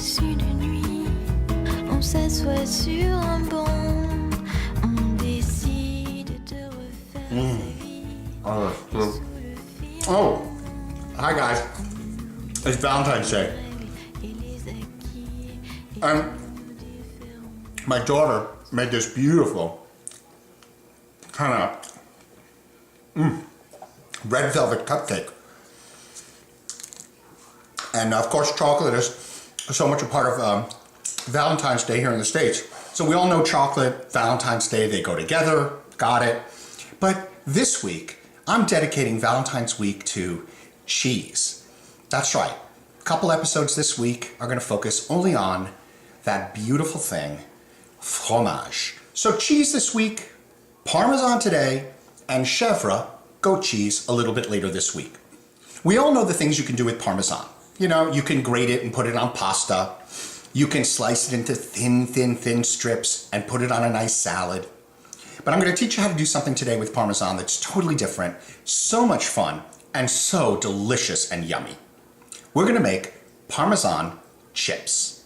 passe une nuit, on s'assoit sur un banc, on décide de refaire sa vie. Oh, hi guys. It's Valentine's Day. And my daughter made this beautiful kind of red velvet cupcake. And of course, chocolate is so much a part of Valentine's Day here in the States. So we all know chocolate, Valentine's Day, they go together, got it. But this week, I'm dedicating Valentine's week to cheese. That's right. A couple episodes this week are going to focus only on that beautiful thing, fromage. So cheese this week, Parmesan today, and chèvre, goat cheese, a little bit later this week. We all know the things you can do with Parmesan. You know, you can grate it and put it on pasta. You can slice it into thin strips and put it on a nice salad. But I'm going to teach you how to do something today with Parmesan that's totally different, so much fun, and so delicious and yummy. We're going to make Parmesan chips.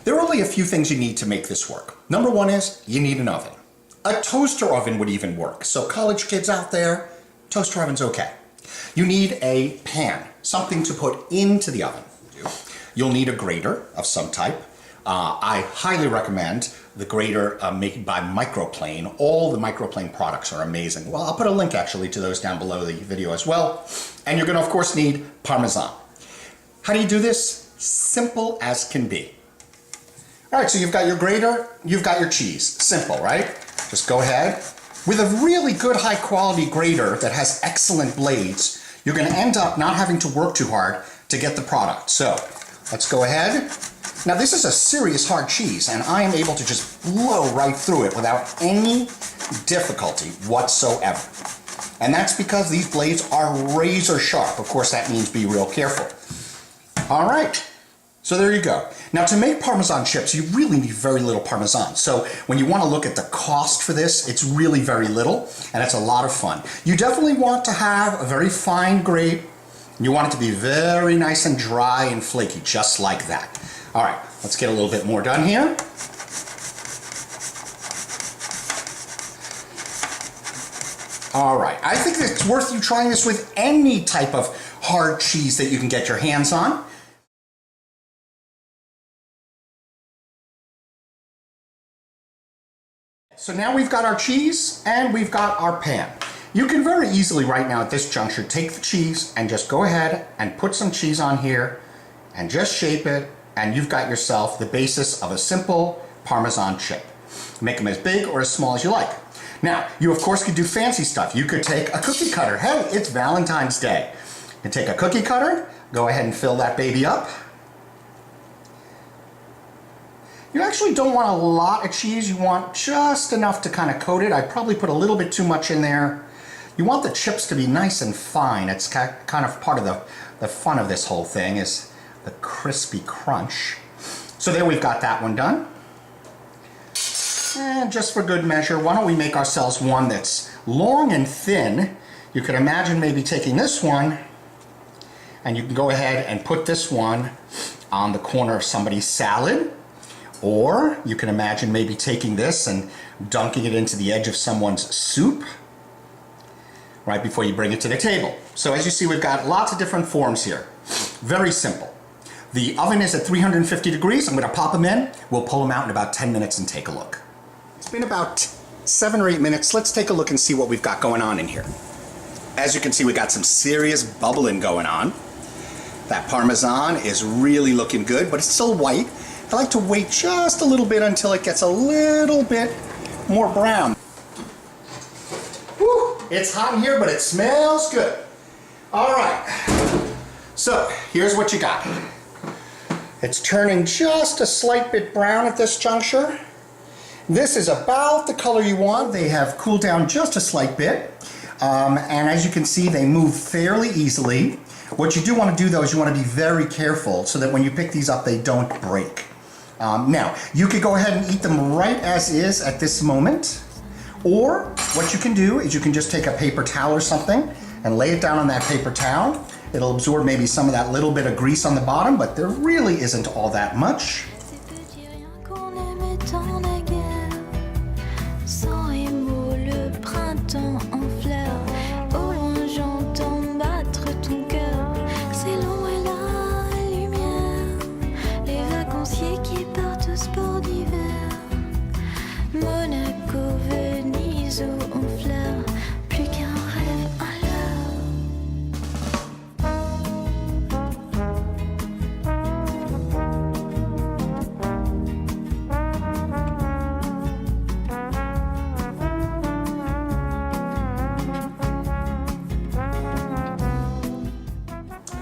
There are only a few things you need to make this work. Number one is you need an oven. A toaster oven would even work. So college kids out there, toaster oven's okay. You need a pan, something to put into the oven. You'll need a grater of some type. I highly recommend the grater made by Microplane. All the Microplane products are amazing. Well, I'll put a link actually to those down below the video as well. And you're gonna, of course, need Parmesan. How do you do this? Simple as can be. All right, so you've got your grater, you've got your cheese. Simple, right? Just go ahead. With a really good high quality grater that has excellent blades, you're gonna end up not having to work too hard to get the product. So let's go ahead. Now this is a serious hard cheese and I am able to just blow right through it without any difficulty whatsoever. And that's because these blades are razor sharp. Of course, that means be real careful. All right, so there you go. Now to make Parmesan chips, you really need very little Parmesan. So when you want to look at the cost for this, it's really very little and it's a lot of fun. You definitely want to have a very fine grate. You want it to be very nice and dry and flaky, just like that. All right, let's get a little bit more done here. All right, I think it's worth you trying this with any type of hard cheese that you can get your hands on. So now we've got our cheese and we've got our pan. You can very easily right now at this juncture take the cheese and just go ahead and put some cheese on here and just shape it, and you've got yourself the basis of a simple Parmesan chip. Make them as big or as small as you like. Now, you of course could do fancy stuff. You could take a cookie cutter. Hey, it's Valentine's Day. You can take a cookie cutter, go ahead and fill that baby up. You actually don't want a lot of cheese. You want just enough to kind of coat it. I'd probably put a little bit too much in there. You want the chips to be nice and fine. It's kind of part of the fun of this whole thing is the crispy crunch. So there we've got that one done. And just for good measure, why don't we make ourselves one that's long and thin. You could imagine maybe taking this one and you can go ahead and put this one on the corner of somebody's salad. Or you can imagine maybe taking this and dunking it into the edge of someone's soup right before you bring it to the table. So as you see, we've got lots of different forms here. Very simple. The oven is at 350 degrees. I'm going to pop them in. We'll pull them out in about 10 minutes and take a look. It's been about 7 or 8 minutes. Let's take a look and see what we've got going on in here. As you can see, we got some serious bubbling going on. That Parmesan is really looking good, but it's still white. I like to wait just a little bit until it gets a little bit more brown. Whew, it's hot in here, but it smells good. All right, so here's what you got. It's turning just a slight bit brown at this juncture. This is about the color you want. They have cooled down just a slight bit. And as you can see, they move fairly easily. What you do want to do though is you want to be very careful so that when you pick these up, they don't break. Now, you could go ahead and eat them right as is at this moment, or what you can do is you can just take a paper towel or something and lay it down on that paper towel It'll absorb maybe some of that little bit of grease on the bottom, but there really isn't all that much. Ces petits riens qu'on aimait tant naguère. Sans les mots, le printemps en fleurs. Au loin, j'entends battre ton cœur. C'est l'ombre et la lumière. Les vacanciers qui partent au sport d'hiver. Monaco, Venise ou Honfleur. Plus qu'un rêve, un leurre.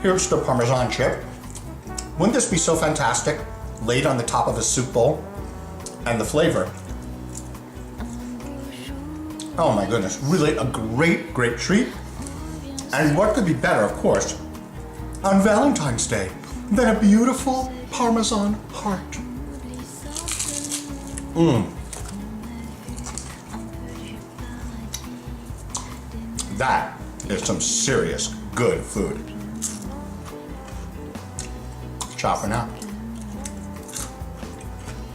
Here's the Parmesan chip. Wouldn't this be so fantastic? Laid on the top of a soup bowl. And the flavor. Oh my goodness, really a great, great treat. And what could be better, of course, on Valentine's Day than a beautiful Parmesan heart? That is some serious good food. Chopping up.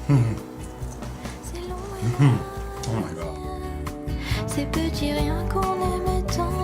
C'est long et Oh my God. Ces petits riens qu'on aimait tant